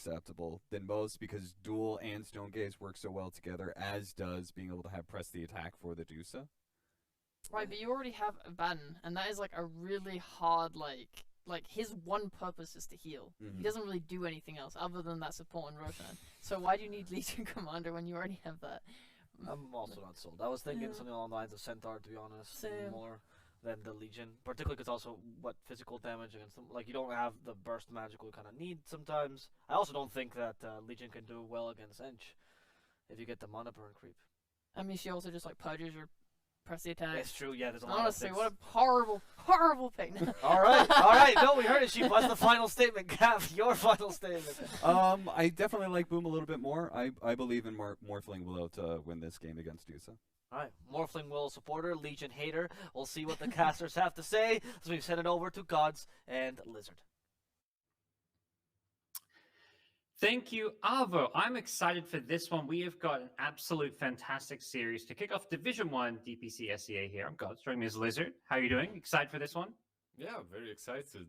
acceptable than most because dual and stone gaze work so well together, as does being able to have press the attack for the Dusa. Right, but you already have Abaddon, and that is like a really hard like his one purpose is to heal. He doesn't really do anything else other than that support and Roshan. So why do you need Legion Commander when you already have that? I'm also not sold. I was thinking something along the lines of Centaur, to be honest, Same. more than the Legion, particularly because also what physical damage against them, like you don't have the burst magical you kind of need sometimes. I also don't think that Legion can do well against Ench if you get the mana burn creep. I mean, she also just like purges your press the attack. It's true, yeah, there's a lot Honestly, of what a horrible, horrible pick. Alright, no, we heard it, Sheep. What's the final statement? Gav, your final statement. I definitely like Boom a little bit more. I believe in Morphling will win this game against Dusa. Alright, Morphling Will supporter, Legion hater. We'll see what the casters have to say as we send it over to GodZ and Lizzard. Thank you, Avo. I'm excited for this one. We have got an absolute fantastic series to kick off Division 1 DPC SEA here. I'm GodZ, joining me is Lizzard. How are you doing? Excited for this one? Yeah, very excited.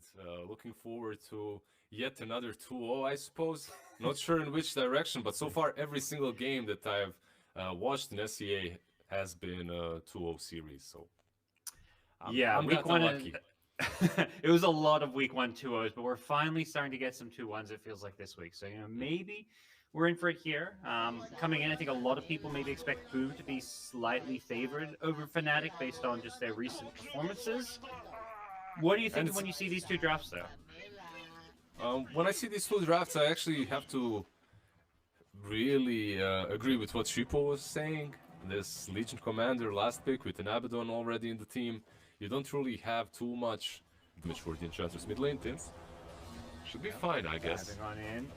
Looking forward to yet another 2-0, I suppose. Not sure in which direction, but so far every single game that I've watched in SEA has been a 2-0 series. So I'm week one. lucky. It was a lot of week 1 2-0s, but we're finally starting to get some 2-1s. It feels like this week. So maybe we're in for it here. Coming in, I think a lot of people maybe expect Boom to be slightly favored over FNATIC based on just their recent performances. What do you think when you see these two drafts, though? When I see these two drafts, I actually have to really agree with what Shippo was saying. This Legion Commander last pick with an Abaddon already in the team. You don't really have too much damage for the Enchantress mid lane teams. Should be fine, I guess. Diving on in.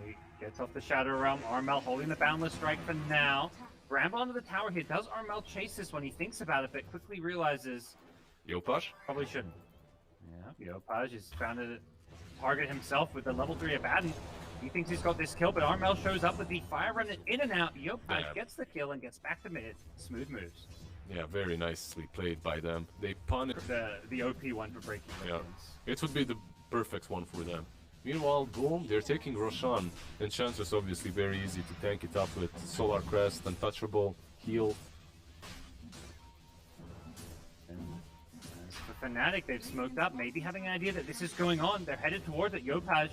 He gets off the Shadow Realm. Armel holding the Boundless Strike for now. Bramble onto the tower here. Does Armel chase this when he thinks about it, but quickly realizes Yopaj? probably shouldn't. Yeah, Yopaj has found a target himself with the level 3 Abaddon. He thinks he's got this kill, but Armel shows up with the Fire running in and out. Yopaj gets the kill and gets back to mid. Smooth moves. Yeah, very nicely played by them. They punish the OP one for breaking yeah, it would be the perfect one for them. Meanwhile, Boom, they're taking Roshan. Enchantress obviously very easy to tank it up with Solar Crest, Untouchable, Heal. And as for FNATIC, they've smoked up, maybe having an idea that this is going on. They're headed towards it. Yopaj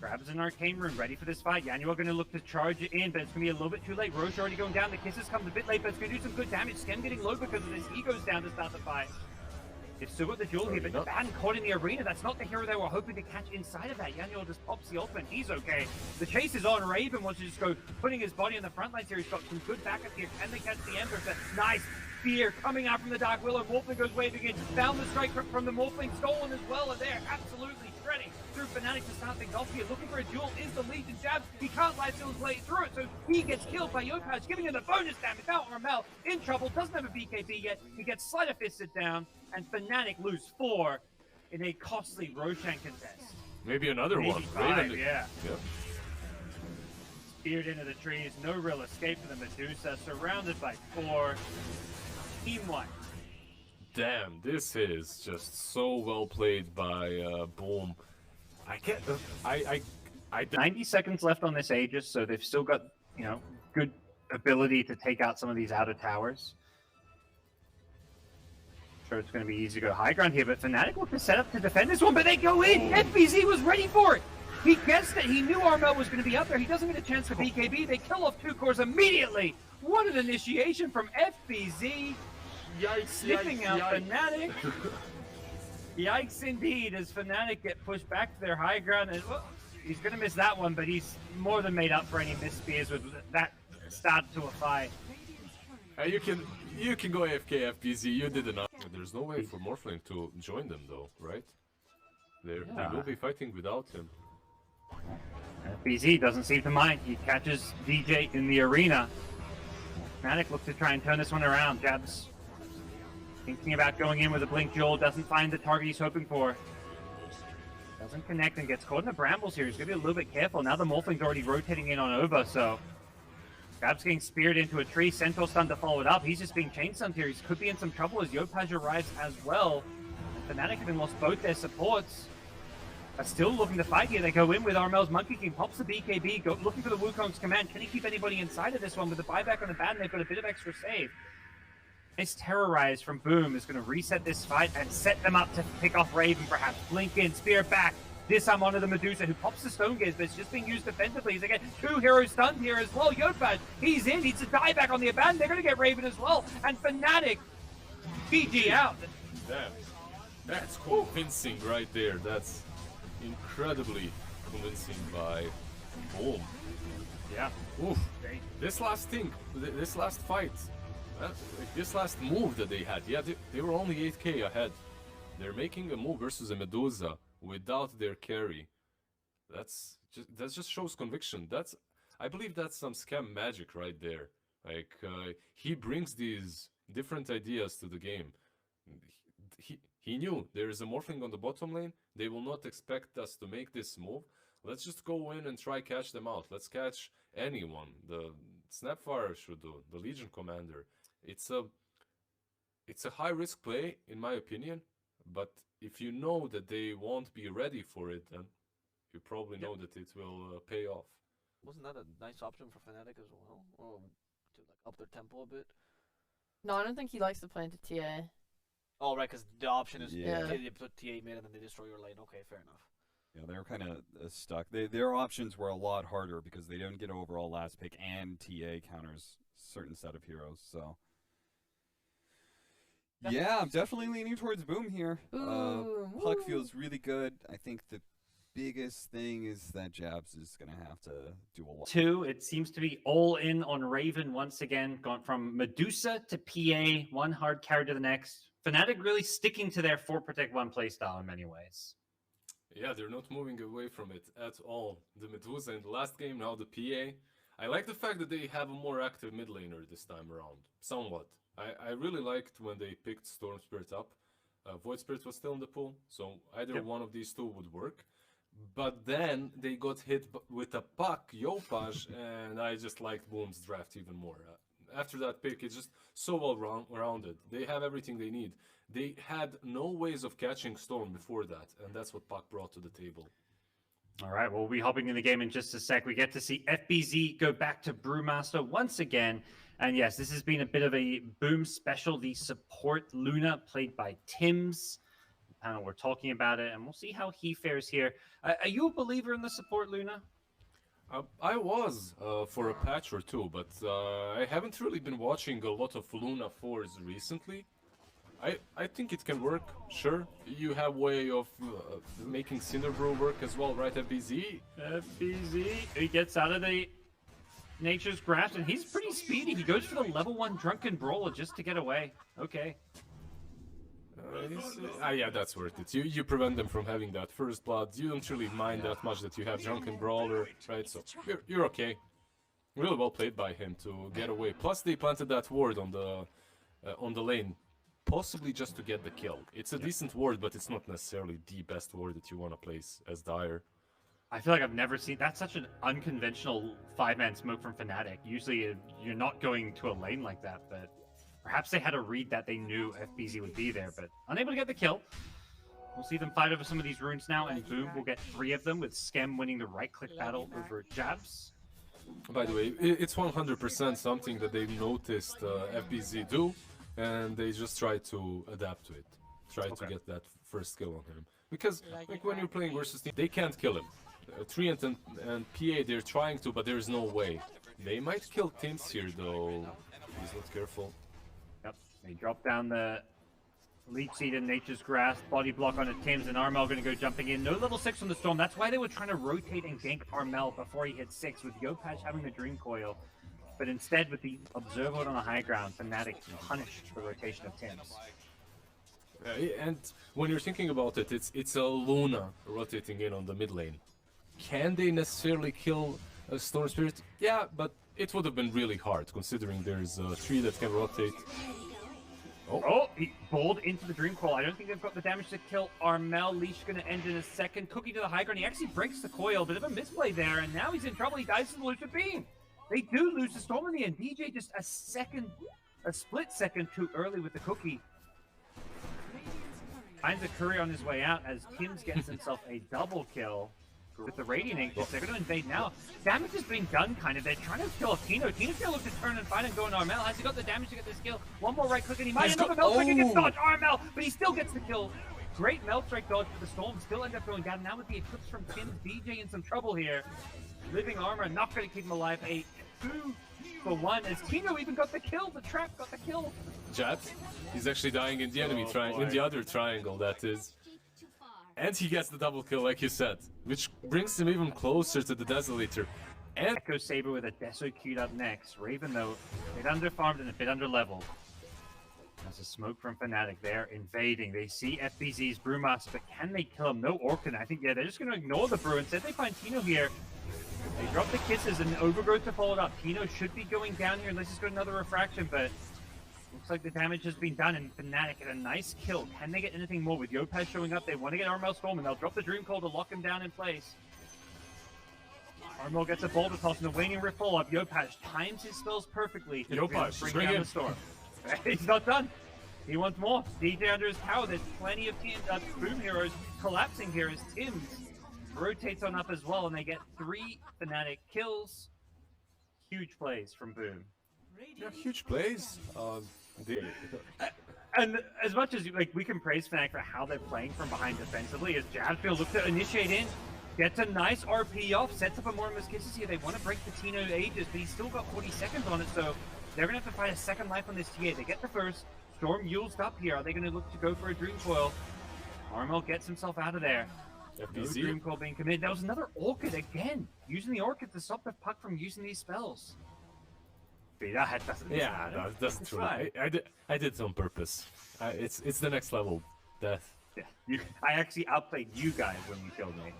grabs an Arcane Rune, ready for this fight. Yanu are going to look to charge it in, but it's going to be a little bit too late. Roche already going down. The Kisses comes a bit late, but it's going to do some good damage. Skem getting low because of this. He goes down to start the fight. They've still got the duel here, but the Ban caught in the arena. That's not the hero they were hoping to catch inside of that. Yanu just pops the ultimate. He's okay. The chase is on. Raven wants to just go putting his body on the front lines here. He's got some good backup here. Can they catch the Ember? Nice. Fear coming out from the Dark Willow. Morphling goes waving in. Down the strike from the Morphling. Stolen as well, and they're absolutely shredding through FNATIC to start things off here. Looking for a duel is the Legion jabs. He can't light his way through it, so he gets killed by Yopaj, giving him the bonus damage. Now Armel in trouble, doesn't have a BKB yet. He gets Slider Fisted down, and FNATIC lose 4 in a costly Roshan contest. Maybe another one. 5, yeah. Yep. Speared into the trees, no real escape for the Medusa, surrounded by 4. Team 1. Damn, this is just so well played by Boom. I can't. I 90 seconds left on this Aegis, so they've still got, good ability to take out some of these outer towers. Sure, it's going to be easy to go high ground here, but FNATIC look to set up to defend this one, but they go in! FBZ was ready for it! He guessed it, he knew Armel was going to be up there, he doesn't get a chance to BKB, they kill off 2 cores immediately! What an initiation from FBZ! Yikes, Sniffing out FNATIC. Yikes indeed, as FNATIC get pushed back to their high ground. And he's going to miss that one, but he's more than made up for any missed spears with that start to a fight. You can go AFK FBZ, you did enough. There's no way for Morphling to join them though, right? They will be fighting without him. FBZ doesn't seem to mind. He catches DJ in the arena. FNATIC looks to try and turn this one around. Jabs thinking about going in with a Blink Jewel, doesn't find the target he's hoping for. Doesn't connect and gets caught in the brambles here. He's going to be a little bit careful. Now the Morphling's already rotating in on over, so Jabs getting speared into a tree. Centaur's stunned to follow it up. He's just being chain stunned here. He could be in some trouble as Yopaj arrives as well. FNATIC having lost both their supports. are still looking to fight here. They go in with Armel's Monkey King, pops the BKB, looking for the Wukong's command. Can he keep anybody inside of this one? With the buyback on the bad, and they've got a bit of extra save. Nice Terrorize from Boom is going to reset this fight and set them up to pick off Raven, perhaps. Blink in, spear back. Disarm onto the Medusa, who pops the Stone Gaze, but it's just being used defensively. They get 2 heroes stunned here as well. Yopaj, he's in. He's a dieback on the Abaddon. They're going to get Raven as well. And FNATIC, GG out. That's convincing right there. That's incredibly convincing by Boom. Yeah. Oof. This last thing, this last fight, this last move that they had, yeah, they were only 8k ahead. They're making a move versus a Medusa without their carry. That just shows conviction. I believe that's some scam magic right there. Like he brings these different ideas to the game. He knew there is a Morphling on the bottom lane. They will not expect us to make this move. Let's just go in and try catch them out. Let's catch anyone. The Snapfire should do. The Legion Commander. It's a high risk play in my opinion. But if you know that they won't be ready for it, then you probably know that it will pay off. Wasn't that a nice option for FNATIC as well? Or to like up their tempo a bit? No, I don't think he likes to play into TA. Oh, right, because the option is Yeah. you put TA mid and then they destroy your lane. Okay, fair enough. Yeah, they were kind of stuck. Their options were a lot harder because they didn't get overall last pick and TA counters certain set of heroes. So yeah, I'm definitely leaning towards Boom here. Puck feels really good. I think the biggest thing is that Jabs is going to have to do a lot. 2, it seems to be all in on Raven once again. Gone from Medusa to PA, one hard carry to the next. FNATIC really sticking to their 4 protect 1 playstyle in many ways. Yeah, they're not moving away from it at all. The Medusa in the last game, now the PA. I like the fact that they have a more active mid laner this time around. Somewhat. I really liked when they picked Storm Spirit up. Void Spirit was still in the pool, so either one of these two would work. But then they got hit with a puck, Yopaj, and I just liked Boom's draft even more. After that pick, it's just so well rounded. They have everything they need. They had no ways of catching Storm before that, and that's what Puck brought to the table. All right, we'll be hopping in the game in just a sec. We get to see FBZ go back to Brewmaster once again. And yes, this has been a bit of a Boom special. The support Luna, played by Tims. The panel, we're talking about it, and we'll see how he fares here. Are you a believer in the support Luna? I was for a patch or two, but I haven't really been watching a lot of Luna 4s recently. I think it can work, sure. You have way of making Cinderbrew work as well, right, FBZ? FBZ, he gets out of the Nature's Grasp, and he's pretty speedy. He goes for the level 1 Drunken Brawler just to get away. Okay. Yeah, that's worth it. You prevent them from having that first blood. You don't really mind that much that you have Drunken Brawler, right? So you're okay. Really well played by him to get away. Plus they planted that ward on the lane, possibly just to get the kill. It's a decent ward, but it's not necessarily the best ward that you want to place as Dire. I feel like I've never seen... That's such an unconventional 5-man smoke from FNATIC. Usually you're not going to a lane like that, but perhaps they had a read that they knew FBZ would be there, but unable to get the kill. We'll see them fight over some of these runes now, and Boom will get 3 of them, with Skem winning the right-click battle over Jabs. By the way, it's 100% something that they noticed FBZ do, and they just try to adapt to it. Try to get that first kill on him. Because like when you're playing versus team, they can't kill him. Treant and PA, they're trying to, but there's no way. They might kill Tims here, though. He's not careful. Yep, they drop down the Leech Seed and Nature's Grasp, body block on a Tims, and Armel going to go jumping in. No level 6 on the Storm. That's why they were trying to rotate and gank Armel before he hit 6, with Yopaj having the Dream Coil. But instead, with the Observer on the high ground, FNATIC punished the rotation of Tims. And when you're thinking about it, it's a Luna rotating in on the mid lane. Can they necessarily kill a Storm Spirit? Yeah, but it would have been really hard, considering there's a tree that can rotate. Oh, he bowled into the Dream Coil. I don't think they've got the damage to kill Armel. Leash going to end in a second. Cookie to the high ground. He actually breaks the coil. Bit of a misplay there, and now he's in trouble. He dies to the Lucid Beam. They do lose the Storm in the end. DJ just a split second too early with the Cookie. finds a courier on his way out as Tim's gets himself a double kill with the Radiant Aegis. They're going to invade now. Damage is being done, kind of. They're trying to kill Tino. Tino's going to look to turn and fight and go on Armel. Has he got the damage to get this kill? One more right click and he might end up a melt strike against dodge Armel, but he still gets the kill. Great melt strike dodge for the Storm. Still end up going down. Now with the Eclipse from Tim, DJ in some trouble here. Living armor, not going to keep him alive. A 2-for-1 as Tino even got the kill. The trap got the kill. Jabs. He's actually dying in the enemy triangle, in the other triangle, that is. And he gets the double kill, like you said, which brings him even closer to the Desolator. And Echo Saber with a Deso queued up next. Raven, though, a bit underfarmed and a bit underleveled. There's a smoke from FNATIC. They're invading. They see FBZ's Brewmaster, but can they kill him? No Orchid. I think, yeah, they're just going to ignore the Brew. Instead, they find Tino here. They drop the kisses and Overgrowth to follow it up. Tino should be going down here unless he's got another refraction, but looks like the damage has been done, and FNATIC get a nice kill. Can they get anything more? With Yopaz showing up, they want to get Armel Storm, and they'll drop the Dream Coil to lock him down in place. Armel gets a Boulder Toss and a Waning Rift follow-up. Yopaz times his spells perfectly to bring down the Storm. He's not done. He wants more. DJ under his tower. There's plenty of Boom heroes collapsing here as Tim's rotates on up as well, and they get 3 FNATIC kills. Huge plays from Boom. yeah, huge plays. And as much as we can praise FNATIC for how they're playing from behind defensively, as Jabsfield looks to initiate in, gets a nice RP off, sets up a Mortimer's Kisses here. They want to break the Tino Aegis, but he's still got 40 seconds on it, so they're going to have to fight a second life on this TA. They get the first. Storm Yule's up here. Are they going to look to go for a Dream Coil? Armel gets himself out of there. No Dream Coil being committed. That was another Orchid again. Using the Orchid to stop the Puck from using these spells. That doesn't That's true. I did it on purpose. It's the next level death. Yeah, I actually outplayed you guys when you killed me.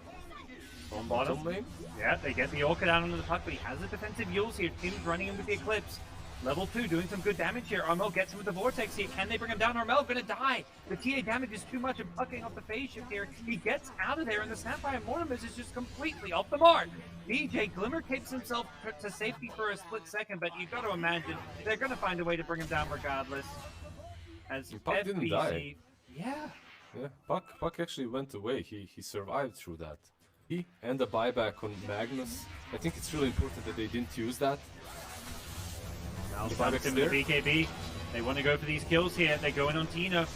On bottom lane? Yeah, they get the Orchid out onto the Puck, but he has the defensive Yules here. Tim's running in with the Eclipse. Level 2 doing some good damage here. Armel gets him with the Vortex here. Can they bring him down? Armel gonna die. The TA damage is too much and pucking off the phase shift here. He gets out of there, and the Snapfire Mortimer's is just completely off the mark. DJ Glimmer keeps himself to safety for a split second, but you've got to imagine they're gonna find a way to bring him down regardless. As Puck didn't die. Yeah. Yeah, Puck actually went away. He survived through that. He and the buyback on Magnus. I think it's really important that they didn't use that. Now bumps into the BKB. They want to go for these kills here. They go in on Tino.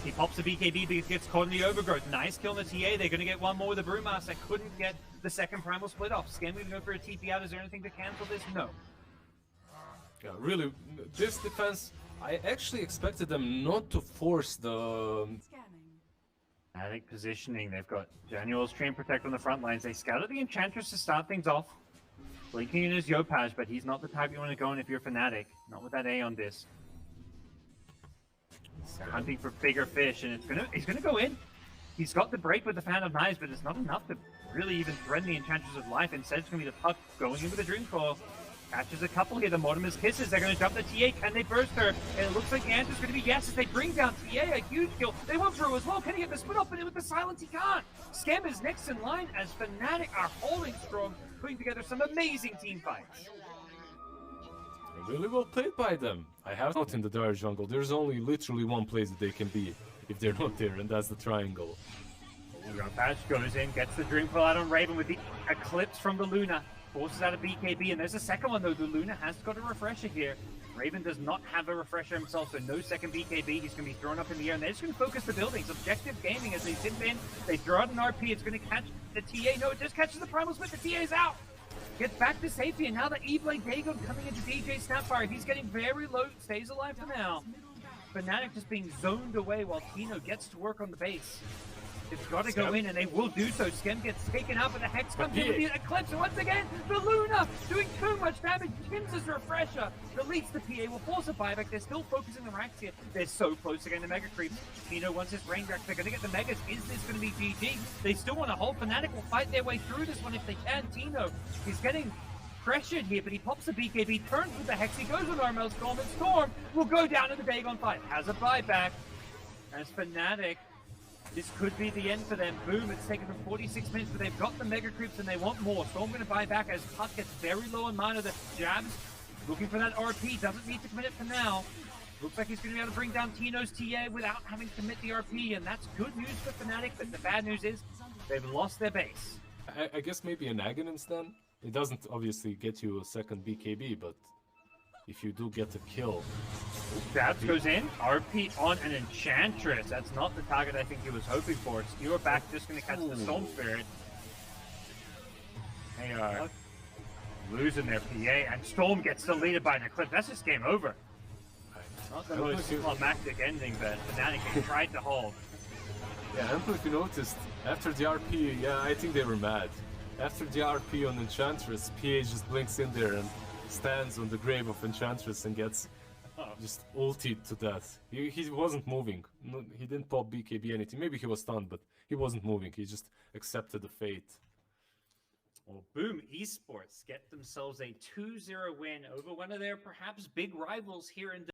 He pops the BKB because he gets caught in the Overgrowth. Nice kill on the TA. They're going to get one more with the Brewmaster. Couldn't get the second Primal split off. Scan going to go for a TP out. Is there anything to cancel this? No. Yeah, really, this defense, I actually expected them not to force the... FNATIC positioning. They've got Januel's Train Protect on the front lines. They scouted the Enchantress to start things off. Blinking in his Yopaj, but he's not the type you want to go in if you're FNATIC. Not with that A on this. They're hunting for bigger fish, and he's gonna go in. He's got the break with the Fan of Knives, but it's not enough to really even threaten the Enchantress with life. Instead, it's gonna be the Puck going in with a Dream Coil. Catches a couple here. The Mortimer's Kisses. They're gonna jump the TA. Can they burst her? And it looks like the answer's gonna be yes as they bring down TA. A huge kill. They went through as well. Can he get the split off? But with the silence, he can't. Scam is next in line as FNATIC are holding strong, putting together some amazing team fights. Really well played by them. I have not in the dire jungle. There's only literally one place that they can be if they're not there, and that's the triangle. Patch goes in, gets the Dream Coil out on Raven with the Eclipse from the Luna. Forces out a BKB, and there's a second one though. The Luna has got a refresher here. Raven does not have a refresher himself, so no second BKB. He's going to be thrown up in the air, and they're just going to focus the buildings. Objective gaming as they zip in. They throw out an RP. It's going to catch the TA. No, it just catches the Primal Split. The TA is out. Gets back to safety, and now the E-Blade Dagon coming into DJ Snapfire. He's getting very low. Stays alive for now. FNATIC just being zoned away while Tino gets to work on the base. It's got to go in, and they will do so. Skem gets taken out, and the Hex comes in with the Eclipse, and once again, the Luna doing too much damage. Tim's refresher deletes the PA, will force a buyback. They're still focusing the racks here. They're so close to getting the Mega Creeps. Tino wants his Rain Rack. They're going to get the Megas. Is this going to be GG? They still want to hold. FNATIC will fight their way through this one if they can. Tino, he's getting pressured here, but he pops the BKB, turns with the Hex. He goes with Armel Storm, and Storm will go down in the Dagon fight. Has a buyback. As FNATIC, this could be the end for them. Boom, it's taken them 46 minutes, but they've got the Mega Creeps and they want more. Storm going to buy back as Puck gets very low on mana. The Jabs Looking for that RP, doesn't need to commit it for now. Looks like he's going to be able to bring down Tino's TA without having to commit the RP, and that's good news for FNATIC, but the bad news is they've lost their base. I guess maybe an Aghanim's then? It doesn't obviously get you a second BKB, but if you do get a kill... Dabs goes in, RP on an Enchantress. That's not the target I think he was hoping for. Skewer back, just going to catch the Storm Spirit. They are losing their PA, and Storm gets deleted by an Eclipse. That's just game over. Not the most climactic ending, but FNATIC tried to hold. Yeah, I don't know if you noticed, after the RP, yeah, I think they were mad. After the RP on Enchantress, PA just blinks in there and stands on the grave of Enchantress and gets just ultied to death. He wasn't moving. No, he didn't pop BKB anything. Maybe he was stunned, but he wasn't moving. He just accepted the fate. Well, Boom Esports get themselves a 2-0 win over one of their perhaps big rivals here in